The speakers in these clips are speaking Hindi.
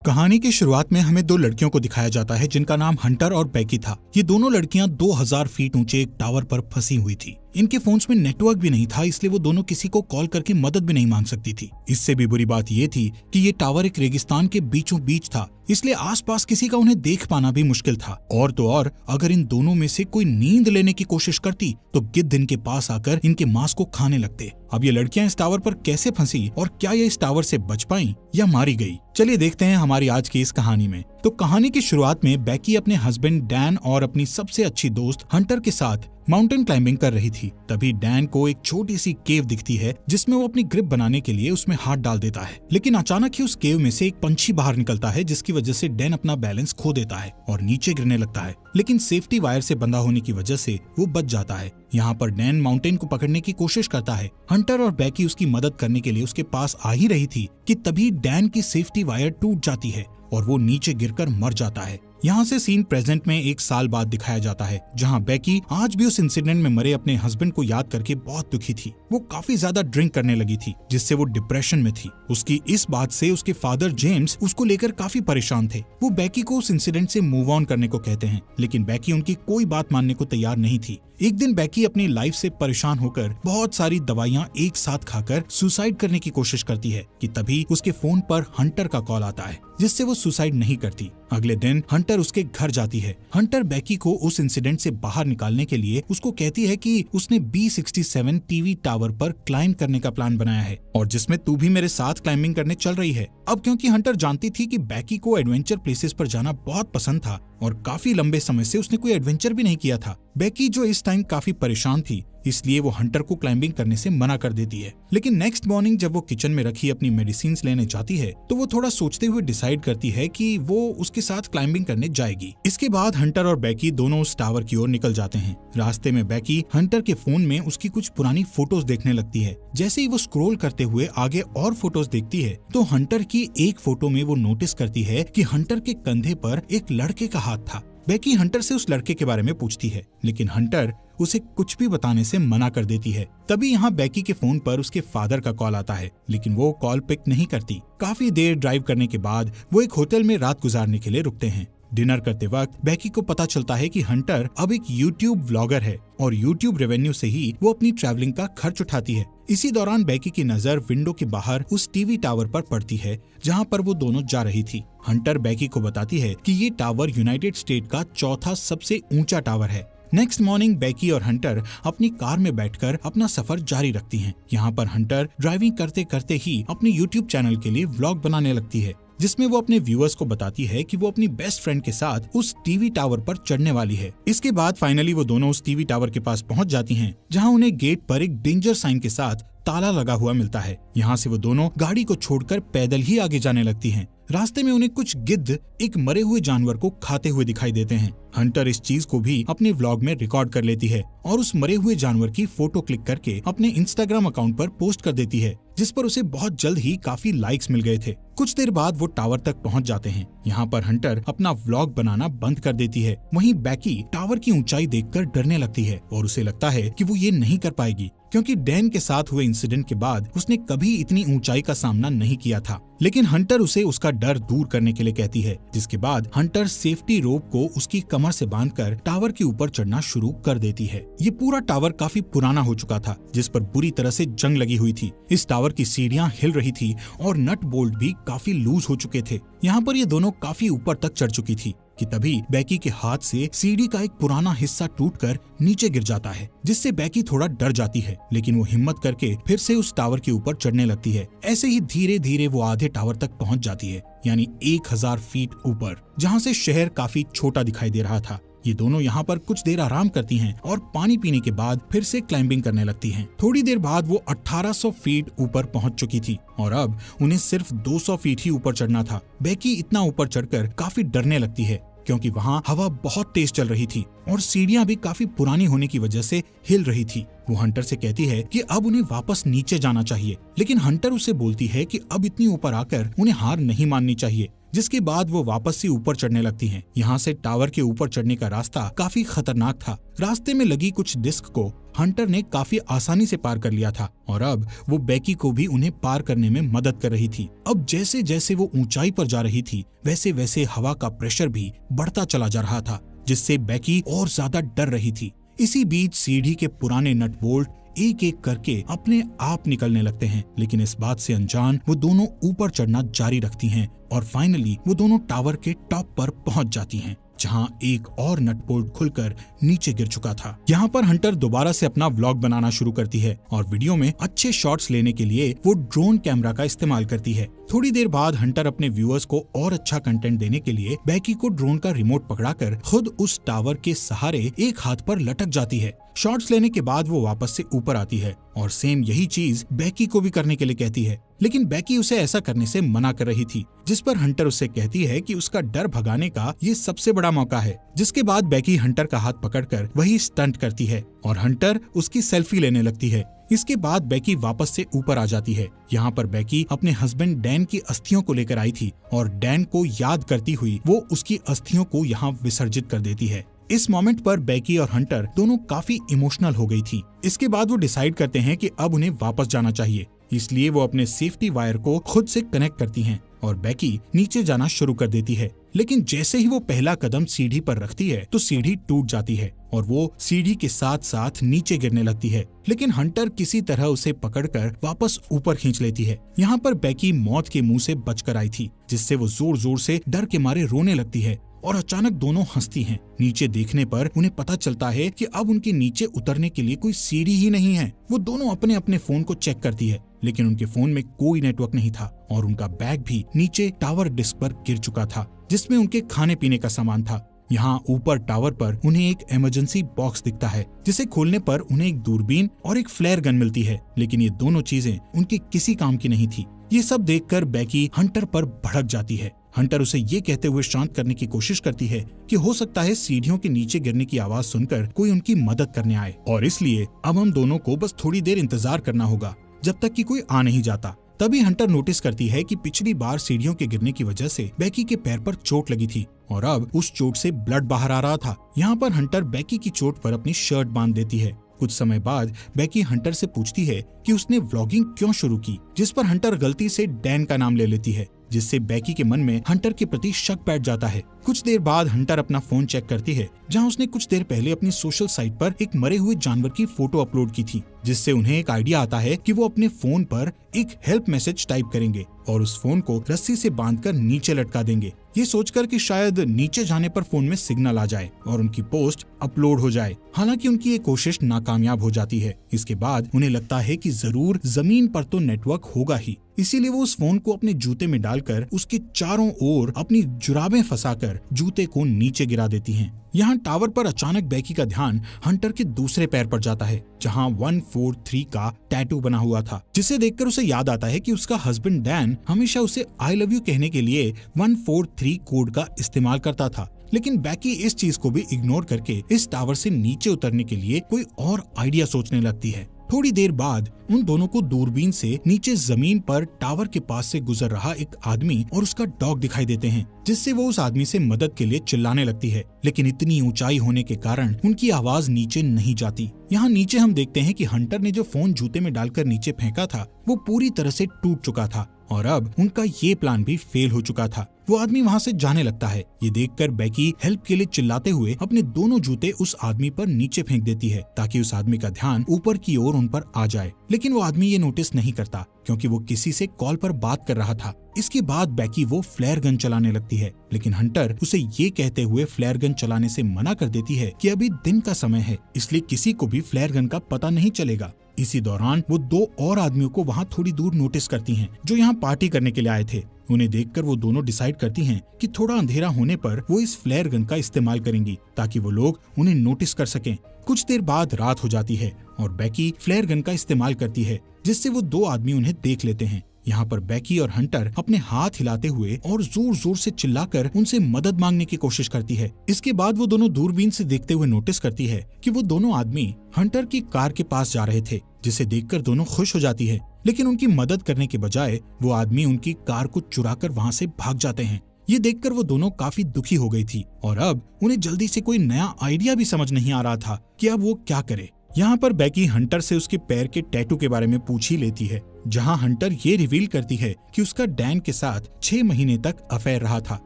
कहानी की शुरुआत में हमें दो लड़कियों को दिखाया जाता है जिनका नाम हंटर और बैकी था। ये दोनों लड़कियां 2000 फीट ऊंचे एक टावर पर फंसी हुई थी। इनके फोन्स में नेटवर्क भी नहीं था, इसलिए वो दोनों किसी को कॉल करके मदद भी नहीं मांग सकती थी। इससे भी बुरी बात ये थी कि ये टावर एक रेगिस्तान के बीचों बीच था, इसलिए आसपास किसी का उन्हें देख पाना भी मुश्किल था। और तो और अगर इन दोनों में से कोई नींद लेने की कोशिश करती तो गिद्ध इनके पास आकर इनके मांस को खाने लगते। अब ये लड़कियां इस टावर पर कैसे फंसी और क्या ये इस टावर से बच पाई या मारी गई, चलिए देखते हैं हमारी आज की इस कहानी में। तो कहानी की शुरुआत में बैकी अपने हस्बैंड डैन और अपनी सबसे अच्छी दोस्त हंटर के साथ माउंटेन क्लाइंबिंग कर रही थी। तभी डैन को एक छोटी सी केव दिखती है जिसमें वो अपनी ग्रिप बनाने के लिए उसमें हाथ डाल देता है। लेकिन अचानक ही उस केव में से एक पंछी बाहर निकलता है, जिसकी वजह से डैन अपना बैलेंस खो देता है और नीचे गिरने लगता है। लेकिन सेफ्टी वायर से बंधा होने की वजह से वो बच जाता है। यहाँ पर डैन माउंटेन को पकड़ने की कोशिश करता है। हंटर और बैकी उसकी मदद करने के लिए उसके पास आ ही रही थी कि तभी डैन की सेफ्टी वायर टूट जाती है और वो नीचे गिरकर मर जाता है। यहाँ से सीन प्रेजेंट में 1 साल बाद दिखाया जाता है, जहाँ बैकी आज भी उस इंसिडेंट में मरे अपने हस्बैंड को याद करके बहुत दुखी थी। वो काफी ज्यादा ड्रिंक करने लगी थी, जिससे वो डिप्रेशन में थी। उसकी इस बात से उसके फादर जेम्स उसको लेकर काफी परेशान थे। वो बैकी को उस इंसिडेंट से मूव ऑन करने को कहते हैं, लेकिन बैकी उनकी कोई बात मानने को तैयार नहीं थी। एक दिन बैकी अपनी लाइफ से परेशान होकर बहुत सारी दवाइयाँ एक साथ खाकर सुसाइड करने की कोशिश करती है कि तभी उसके फोन पर हंटर का कॉल आता है, जिससे वो सुसाइड नहीं करती। अगले दिन हंटर उसके घर जाती है। हंटर बैकी को उस इंसिडेंट से बाहर निकालने के लिए उसको कहती है कि उसने B67 टीवी टावर पर क्लाइंब करने का प्लान बनाया है और जिसमें तू भी मेरे साथ क्लाइंबिंग करने चल रही है। अब क्योंकि हंटर जानती थी कि बैकी को एडवेंचर प्लेसेस पर जाना बहुत पसंद था और काफी लंबे समय से उसने कोई एडवेंचर भी नहीं किया था, बैकी जो इस टाइम काफी परेशान थी, इसलिए वो हंटर को क्लाइंबिंग करने से मना कर देती है। लेकिन नेक्स्ट मॉर्निंग जब वो किचन में रखी अपनी मेडिसिन लेने जाती है तो वो थोड़ा सोचते हुए डिसाइड करती है कि वो उसके साथ क्लाइंबिंग करने जाएगी। इसके बाद हंटर और बैकी दोनों उस टावर की ओर निकल जाते हैं। रास्ते में बैकी हंटर के फोन में उसकी कुछ पुरानी फोटोज देखने लगती है। जैसे ही वो स्क्रॉल करते हुए आगे और फोटोज देखती है तो हंटर की एक फोटो में वो नोटिस करती है कि हंटर के कंधे पर एक लड़के का हाथ था। बैकी हंटर से उस लड़के के बारे में पूछती है, लेकिन हंटर उसे कुछ भी बताने से मना कर देती है। तभी यहाँ बैकी के फोन पर उसके फादर का कॉल आता है, लेकिन वो कॉल पिक नहीं करती। काफी देर ड्राइव करने के बाद वो एक होटल में रात गुजारने के लिए रुकते हैं। डिनर करते वक्त बैकी को पता चलता है कि हंटर अब एक यूट्यूब व्लॉगर है और यूट्यूब रेवेन्यू से ही वो अपनी ट्रैवलिंग का खर्च उठाती है। इसी दौरान बैकी की नजर विंडो के बाहर उस टीवी टावर पर पड़ती है जहां पर वो दोनों जा रही थी। हंटर बैकी को बताती है कि ये टावर यूनाइटेड स्टेट का चौथा सबसे ऊंचा टावर है। नेक्स्ट मॉर्निंग बैकी और हंटर अपनी कार में बैठकर अपना सफर जारी रखती हैं। यहाँ पर हंटर ड्राइविंग करते करते ही अपने यूट्यूब चैनल के लिए व्लॉग बनाने लगती है, जिसमें वो अपने व्यूअर्स को बताती है कि वो अपनी बेस्ट फ्रेंड के साथ उस टीवी टावर पर चढ़ने वाली है। इसके बाद फाइनली वो दोनों उस टीवी टावर के पास पहुंच जाती हैं, जहां उन्हें गेट पर एक डेंजर साइन के साथ ताला लगा हुआ मिलता है। यहाँ से वो दोनों गाड़ी को छोड़कर पैदल ही आगे जाने लगती हैं। रास्ते में उन्हें कुछ गिद्ध एक मरे हुए जानवर को खाते हुए दिखाई देते हैं। हंटर इस चीज को भी अपने व्लॉग में रिकॉर्ड कर लेती है और उस मरे हुए जानवर की फोटो क्लिक करके अपने इंस्टाग्राम अकाउंट पर पोस्ट कर देती है, जिस पर उसे बहुत जल्द ही काफी लाइक्स मिल गए थे। कुछ देर बाद वो टावर तक पहुंच जाते हैं। यहाँ पर हंटर अपना व्लॉग बनाना बंद कर देती है। वहीं बैकी टावर की ऊंचाई देखकर डरने लगती है और उसे लगता है कि वो ये नहीं कर पाएगी, क्योंकि डैन के साथ हुए इंसिडेंट के बाद उसने कभी इतनी ऊंचाई का सामना नहीं किया था। लेकिन हंटर उसे उसका डर दूर करने के लिए कहती है, जिसके बाद हंटर सेफ्टी रोप को उसकी कमर से बांधकर टावर के ऊपर चढ़ना शुरू कर देती है। ये पूरा टावर काफी पुराना हो चुका था, जिस पर बुरी तरह से जंग लगी हुई थी। इस टावर की सीढ़ियां हिल रही थी और नट बोल्ट भी काफी लूज हो चुके थे। यहाँ पर ये दोनों काफी ऊपर तक चढ़ चुकी थी कि तभी बैकी के हाथ से सीढ़ी का एक पुराना हिस्सा टूटकर नीचे गिर जाता है, जिससे बैकी थोड़ा डर जाती है। लेकिन वो हिम्मत करके फिर से उस टावर के ऊपर चढ़ने लगती है। ऐसे ही धीरे धीरे वो आधे टावर तक पहुंच जाती है, यानी 1000 फीट ऊपर, जहाँ से शहर काफी छोटा दिखाई दे रहा था। ये दोनों यहाँ पर कुछ देर आराम करती हैं और पानी पीने के बाद फिर से क्लाइंबिंग करने लगती हैं। थोड़ी देर बाद वो 1800 फीट ऊपर पहुँच चुकी थी और अब उन्हें सिर्फ 200 फीट ही ऊपर चढ़ना था। बैकी इतना ऊपर चढ़कर काफी डरने लगती है, क्योंकि वहाँ हवा बहुत तेज चल रही थी और सीढ़ियाँ भी काफी पुरानी होने की वजह से हिल रही थी। वो हंटर से कहती है कि अब उन्हें वापस नीचे जाना चाहिए, लेकिन हंटर उसे बोलती है कि अब इतनी ऊपर आकर उन्हें हार नहीं माननी चाहिए। जिसके बाद वो वापस से ऊपर चढ़ने लगती हैं। यहाँ से टावर के ऊपर चढ़ने का रास्ता काफी खतरनाक था। रास्ते में लगी कुछ डिस्क को हंटर ने काफी आसानी से पार कर लिया था और अब वो बेकी को भी उन्हें पार करने में मदद कर रही थी। अब जैसे जैसे वो ऊंचाई पर जा रही थी वैसे वैसे हवा का प्रेशर भी बढ़ता चला जा रहा था, जिससे बेकी और ज्यादा डर रही थी। इसी बीच सीढ़ी के पुराने नट बोल्ट एक एक करके अपने आप निकलने लगते हैं, लेकिन इस बात से अनजान वो दोनों ऊपर चढ़ना जारी रखती हैं और फाइनली वो दोनों टावर के टॉप पर पहुंच जाती हैं, जहां एक और नट बोल्ट खुलकर नीचे गिर चुका था। यहाँ पर हंटर दोबारा से अपना व्लॉग बनाना शुरू करती है और वीडियो में अच्छे शॉट्स लेने के लिए वो ड्रोन कैमरा का इस्तेमाल करती है। थोड़ी देर बाद हंटर अपने व्यूअर्स को और अच्छा कंटेंट देने के लिए बेकी को ड्रोन का रिमोट पकड़ाकर खुद उस टावर के सहारे एक हाथ पर लटक जाती है। शॉट्स लेने के बाद वो वापस से ऊपर आती है और सेम यही चीज बेकी को भी करने के लिए कहती है, लेकिन बेकी उसे ऐसा करने से मना कर रही थी, जिस पर हंटर उससे कहती है कि उसका डर भगाने का ये सबसे बड़ा मौका है। जिसके बाद बेकी हंटर का हाथ पकड़कर वही स्टंट करती है और हंटर उसकी सेल्फी लेने लगती है। इसके बाद बेकी वापस से ऊपर आ जाती है। यहाँ पर बेकी अपने हस्बैंड डैन की अस्थियों को लेकर आई थी और डैन को याद करती हुई वो उसकी अस्थियों को यहाँ विसर्जित कर देती है। इस मोमेंट पर बेकी और हंटर दोनों काफी इमोशनल हो गई थी। इसके बाद वो डिसाइड करते हैं कि अब उन्हें वापस जाना चाहिए, इसलिए वो अपने सेफ्टी वायर को खुद से कनेक्ट करती हैं और बेकी नीचे जाना शुरू कर देती है। लेकिन जैसे ही वो पहला कदम सीढ़ी पर रखती है तो सीढ़ी टूट जाती है और वो सीढ़ी के साथ साथ नीचे गिरने लगती है, लेकिन हंटर किसी तरह उसे पकड़कर वापस ऊपर खींच लेती है। यहाँ पर बेकी मौत के मुंह से बचकर आई थी, जिससे वो जोर जोर से डर के मारे रोने लगती है और अचानक दोनों हंसती हैं। नीचे देखने पर उन्हें पता चलता है कि अब उनके नीचे उतरने के लिए कोई सीढ़ी ही नहीं है। वो दोनों अपने अपने फोन को चेक करती है, लेकिन उनके फोन में कोई नेटवर्क नहीं था और उनका बैग भी नीचे टावर डिस्क पर गिर चुका था, जिसमें उनके खाने पीने का सामान था। यहाँ ऊपर टावर पर उन्हें एक इमरजेंसी बॉक्स दिखता है, जिसे खोलने पर उन्हें एक दूरबीन और एक फ्लेयर गन मिलती है, लेकिन ये दोनों चीजें उनके किसी काम की नहीं थी। ये सब देखकर बेकी हंटर पर भड़क जाती है। हंटर उसे ये कहते हुए शांत करने की कोशिश करती है कि हो सकता है सीढ़ियों के नीचे गिरने की आवाज सुनकर कोई उनकी मदद करने आए और इसलिए अब हम दोनों को बस थोड़ी देर इंतजार करना होगा जब तक कि कोई आ नहीं जाता। तभी हंटर नोटिस करती है कि पिछली बार सीढ़ियों के गिरने की वजह से बेकी के पैर पर चोट लगी थी और अब उस चोट से ब्लड बाहर आ रहा था। यहाँ पर हंटर बेकी की चोट पर अपनी शर्ट बांध देती है। कुछ समय बाद बेकी हंटर से पूछती है कि उसने व्लॉगिंग क्यों शुरू की, जिस पर हंटर गलती से डैन का नाम ले लेती है, जिससे बेकी के मन में हंटर के प्रति शक बैठ जाता है। कुछ देर बाद हंटर अपना फोन चेक करती है, जहां उसने कुछ देर पहले अपनी सोशल साइट पर एक मरे हुए जानवर की फोटो अपलोड की थी, जिससे उन्हें एक आइडिया आता है कि वो अपने फोन पर एक हेल्प मैसेज टाइप करेंगे और उस फोन को रस्सी से बांधकर नीचे लटका देंगे, ये सोचकर कि शायद नीचे जाने पर फोन में सिग्नल आ जाए और उनकी पोस्ट अपलोड हो जाए। हालांकि उनकी ये कोशिश नाकामयाब हो जाती है। इसके बाद उन्हें लगता है कि जरूर जमीन पर तो नेटवर्क होगा ही, इसीलिए वो उस फोन को अपने जूते में डालकर उसके चारों ओर अपनी जुराबें फंसाकर जूते को नीचे गिरा देती हैं। यहाँ टावर पर अचानक बेकी का ध्यान हंटर के दूसरे पैर पर जाता है, जहाँ 143 का टैटू बना हुआ था, जिसे देखकर उसे याद आता है कि उसका हस्बैंड डैन हमेशा उसे आई लव यू कहने के लिए 143 कोड का इस्तेमाल करता था। लेकिन बेकी इस चीज को भी इग्नोर करके इस टावर से नीचे उतरने के लिए कोई और आइडिया सोचने लगती है। थोड़ी देर बाद उन दोनों को दूरबीन से नीचे जमीन पर टावर के पास से गुजर रहा एक आदमी और उसका डॉग दिखाई देते हैं, जिससे वो उस आदमी से मदद के लिए चिल्लाने लगती है, लेकिन इतनी ऊंचाई होने के कारण उनकी आवाज नीचे नहीं जाती। यहाँ नीचे हम देखते हैं कि हंटर ने जो फोन जूते में डालकर नीचे फेंका था वो पूरी तरह से टूट चुका था और अब उनका ये प्लान भी फेल हो चुका था। वो आदमी वहाँ से जाने लगता है। ये देखकर बेकी हेल्प के लिए चिल्लाते हुए अपने दोनों जूते उस आदमी पर नीचे फेंक देती है, ताकि उस आदमी का ध्यान ऊपर की ओर उन पर आ जाए। लेकिन वो आदमी ये नोटिस नहीं करता, क्योंकि वो किसी से कॉल पर बात कर रहा था। इसके बाद बेकी वो फ्लेयर गन चलाने लगती है, लेकिन हंटर उसे ये कहते हुए फ्लेयर गन चलाने से मना कर देती है कि अभी दिन का समय है, इसलिए किसी को भी फ्लेयर गन का पता नहीं चलेगा। इसी दौरान वो दो और आदमियों को वहाँ थोड़ी दूर नोटिस करती हैं, जो यहाँ पार्टी करने के लिए आए थे। उन्हें देखकर वो दोनों डिसाइड करती हैं कि थोड़ा अंधेरा होने पर वो इस फ्लेयर गन का इस्तेमाल करेंगी, ताकि वो लोग उन्हें नोटिस कर सकें। कुछ देर बाद रात हो जाती है और बेकी फ्लेयर गन का इस्तेमाल करती है, जिससे वो दो आदमी उन्हें देख लेते हैं। यहाँ पर बेकी और हंटर अपने हाथ हिलाते हुए और जोर जोर से चिल्लाकर उनसे मदद मांगने की कोशिश करती है। इसके बाद वो दोनों दूरबीन से देखते हुए नोटिस करती है कि वो दोनों आदमी हंटर की कार के पास जा रहे थे, जिसे देखकर दोनों खुश हो जाती है। लेकिन उनकी मदद करने के बजाय वो आदमी उनकी कार को चुराकर वहाँ से भाग जाते हैं। ये देखकर वो दोनों काफी दुखी हो गई थी और अब उन्हें जल्दी से कोई नया आइडिया भी समझ नहीं आ रहा था कि अब वो क्या करे। यहाँ पर बेकी हंटर से उसके पैर के टैटू के बारे में पूछ ही लेती है, जहाँ हंटर ये रिवील करती है कि उसका डैन के साथ 6 महीने तक अफेयर रहा था।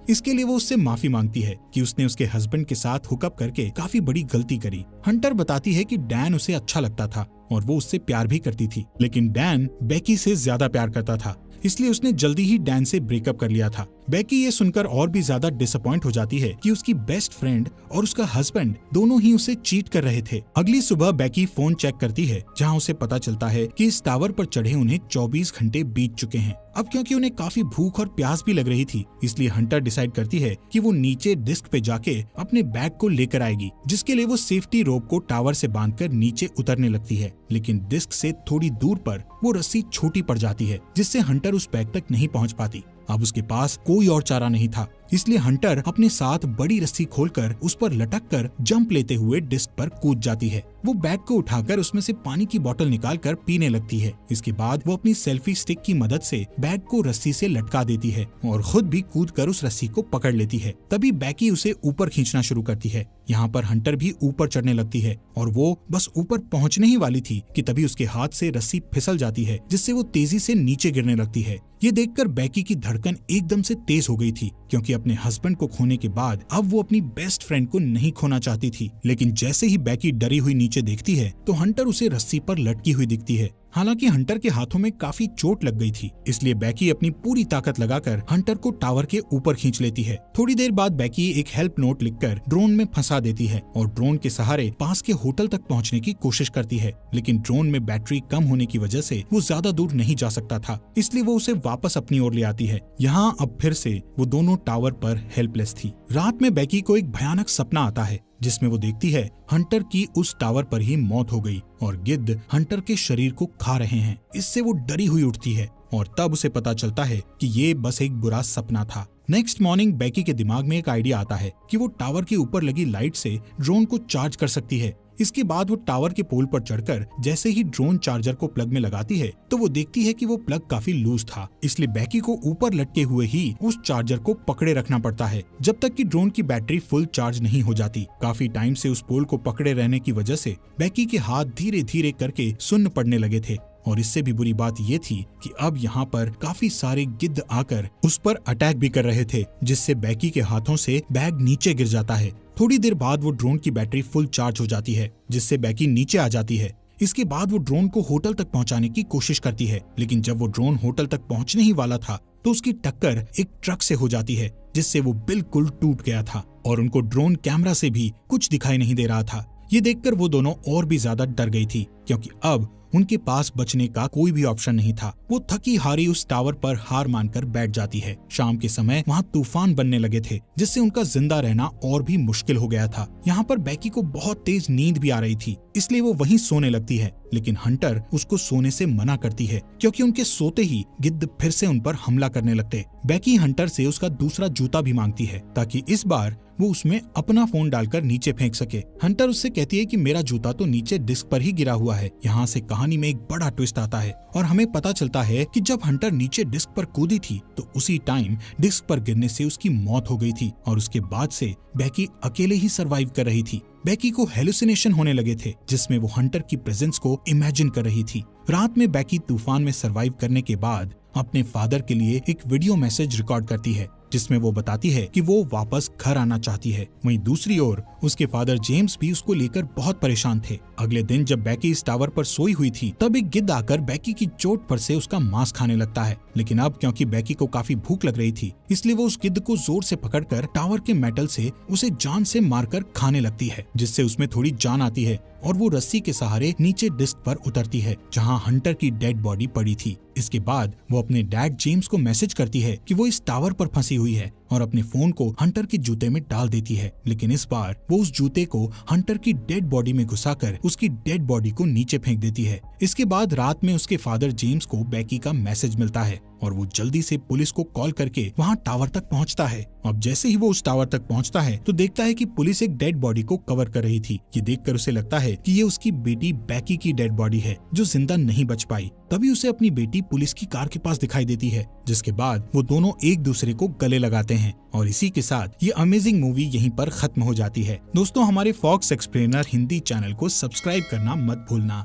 इसके लिए वो उससे माफी मांगती है कि उसने उसके हस्बैंड के साथ हुकअप करके काफी बड़ी गलती करी। हंटर बताती है कि डैन उसे अच्छा लगता था और वो उससे प्यार भी करती थी, लेकिन डैन बेकी से ज्यादा प्यार करता था, इसलिए उसने जल्दी ही डैन से ब्रेकअप कर लिया था। बेकी ये सुनकर और भी ज्यादा डिसअपॉइंट हो जाती है कि उसकी बेस्ट फ्रेंड और उसका हस्बैंड दोनों ही उसे चीट कर रहे थे। अगली सुबह बेकी फोन चेक करती है, जहां उसे पता चलता है कि इस टावर पर चढ़े उन्हें 24 घंटे बीत चुके हैं। अब क्योंकि उन्हें काफी भूख और प्यास भी लग रही थी, इसलिए हंटर डिसाइड करती है कि वो नीचे डिस्क पे जाके अपने बैग को लेकर आएगी, जिसके लिए वो सेफ्टी रोप को टावर से बांधकर नीचे उतरने लगती है। लेकिन डिस्क से थोड़ी दूर पर वो रस्सी छोटी पड़ जाती है, जिससे हंटर उस बैग तक नहीं पहुंच पाती। अब उसके पास कोई और चारा नहीं था, इसलिए हंटर अपने साथ बड़ी रस्सी खोलकर उस पर लटक कर जंप लेते हुए डिस्क पर कूद जाती है। वो बैग को उठाकर उसमें से पानी की बोतल निकालकर पीने लगती है। इसके बाद वो अपनी सेल्फी स्टिक की मदद से बैग को रस्सी से लटका देती है और खुद भी कूदकर उस रस्सी को पकड़ लेती है। तभी बेकी उसे ऊपर खींचना शुरू करती है। यहाँ पर हंटर भी ऊपर चढ़ने लगती है और वो बस ऊपर पहुँचने ही वाली थी कि तभी उसके हाथ से रस्सी फिसल जाती है, जिससे वो तेजी से नीचे गिरने लगती है। ये देखकर बेकी की धड़कन एकदम से तेज हो गई थी, क्योंकि अपने हस्बैंड को खोने के बाद अब वो अपनी बेस्ट फ्रेंड को नहीं खोना चाहती थी। लेकिन जैसे ही बेकी डरी हुई नीचे देखती है तो हंटर उसे रस्सी पर लटकी हुई दिखती है। हालांकि हंटर के हाथों में काफी चोट लग गई थी, इसलिए बेकी अपनी पूरी ताकत लगाकर हंटर को टावर के ऊपर खींच लेती है। थोड़ी देर बाद बेकी एक हेल्प नोट लिखकर ड्रोन में फंसा देती है और ड्रोन के सहारे पास के होटल तक पहुंचने की कोशिश करती है, लेकिन ड्रोन में बैटरी कम होने की वजह से वो ज्यादा दूर नहीं जा सकता था, इसलिए वो उसे वापस अपनी ओर ले आती है। यहाँ अब फिर से वो दोनों टावर पर हेल्पलेस थी। रात में बेकी को एक भयानक सपना आता है, जिसमें वो देखती है हंटर की उस टावर पर ही मौत हो गई और गिद्ध हंटर के शरीर को खा रहे हैं। इससे वो डरी हुई उठती है और तब उसे पता चलता है कि ये बस एक बुरा सपना था। नेक्स्ट मॉर्निंग बेकी के दिमाग में एक आइडिया आता है कि वो टावर के ऊपर लगी लाइट से ड्रोन को चार्ज कर सकती है। इसके बाद वो टावर के पोल पर चढ़कर जैसे ही ड्रोन चार्जर को प्लग में लगाती है तो वो देखती है कि वो प्लग काफी लूज था, इसलिए बेकी को ऊपर लटके हुए ही उस चार्जर को पकड़े रखना पड़ता है जब तक कि ड्रोन की बैटरी फुल चार्ज नहीं हो जाती। काफी टाइम से उस पोल को पकड़े रहने की वजह से बेकी के हाथ धीरे धीरे करके सुन्न पड़ने लगे थे और इससे भी बुरी बात ये थी कि अब यहाँ पर काफी सारे गिद्ध आकर उस पर अटैक भी कर रहे थे, जिससे बेकी के हाथों से बैग नीचे गिर जाता है। थोड़ी देर बाद वो ड्रोन की बैटरी फुल चार्ज हो जाती है, जिससे बेकी नीचे आ जाती है। इसके बाद वो ड्रोन को होटल तक पहुंचाने की कोशिश करती है, लेकिन जब वो ड्रोन होटल तक पहुंचने ही वाला था तो उसकी टक्कर एक ट्रक से हो जाती है, जिससे वो बिल्कुल टूट गया था और उनको ड्रोन कैमरा से भी कुछ दिखाई नहीं दे रहा था। ये देखकर वो दोनों और भी ज्यादा डर गई थी, क्योंकि अब उनके पास बचने का कोई भी ऑप्शन नहीं था। वो थकी हारी उस टावर पर हार मानकर बैठ जाती है। शाम के समय वहाँ तूफान बनने लगे थे, जिससे उनका जिंदा रहना और भी मुश्किल हो गया था। यहाँ पर बेकी को बहुत तेज नींद भी आ रही थी, इसलिए वो वहीं सोने लगती है, लेकिन हंटर उसको सोने से मना करती है, क्योंकि उनके सोते ही गिद्ध फिर से उन पर हमला करने लगते। बेकी हंटर से उसका दूसरा जूता भी मांगती है, ताकि इस बार वो उसमें अपना फोन डालकर नीचे फेंक सके। हंटर उससे कहती है कि मेरा जूता तो नीचे डिस्क पर ही गिरा हुआ है। यहाँ से कहानी में एक बड़ा ट्विस्ट आता है और हमें पता चलता है कि जब हंटर नीचे डिस्क पर कूदी थी तो उसी टाइम डिस्क पर गिरने से उसकी मौत हो गई थी और उसके बाद से बेकी अकेले ही सरवाइव कर रही थी। बेकी को हेलुसिनेशन होने लगे थे, जिसमें वो हंटर की प्रेजेंस को इमेजिन कर रही थी। रात में बेकी तूफान में सरवाइव करने के बाद अपने फादर के लिए एक वीडियो मैसेज रिकॉर्ड करती है, जिसमें वो बताती है कि वो वापस घर आना चाहती है। वहीं दूसरी ओर उसके फादर जेम्स भी उसको लेकर बहुत परेशान थे। अगले दिन जब बेकी इस टावर पर सोई हुई थी तब एक गिद्ध आकर बेकी की चोट पर से उसका मांस खाने लगता है, लेकिन अब क्योंकि बेकी को काफी भूख लग रही थी इसलिए वो उस गिद्ध को जोर से पकड़कर टावर के मेटल से उसे जान से मारकर खाने लगती है, जिससे उसमें थोड़ी जान आती है और वो रस्सी के सहारे नीचे डिस्क पर उतरती है, जहां हंटर की डेड बॉडी पड़ी थी। इसके बाद वो अपने डैड जेम्स को मैसेज करती है कि वो इस टावर पर फंसी हुई है और अपने फोन को हंटर के जूते में डाल देती है, लेकिन इस बार वो उस जूते को हंटर की डेड बॉडी में घुसाकर उसकी डेड बॉडी को नीचे फेंक देती है। इसके बाद रात में उसके फादर जेम्स को बेकी का मैसेज मिलता है और वो जल्दी से पुलिस को कॉल करके वहाँ टावर तक पहुँचता है। अब जैसे ही वो उस टावर तक पहुँचता है तो देखता है कि पुलिस एक डेड बॉडी को कवर कर रही थी। ये देखकर उसे लगता है कि ये उसकी बेटी बेकी की डेड बॉडी है जो जिंदा नहीं बच पाई। तभी उसे अपनी बेटी पुलिस की कार के पास दिखाई देती है, जिसके बाद वो दोनों एक दूसरे को गले लगाते हैं। हैं और इसी के साथ ये अमेजिंग मूवी यहीं पर खत्म हो जाती है। दोस्तों, हमारे फॉक्स एक्सप्लेनर हिंदी चैनल को सब्सक्राइब करना मत भूलना।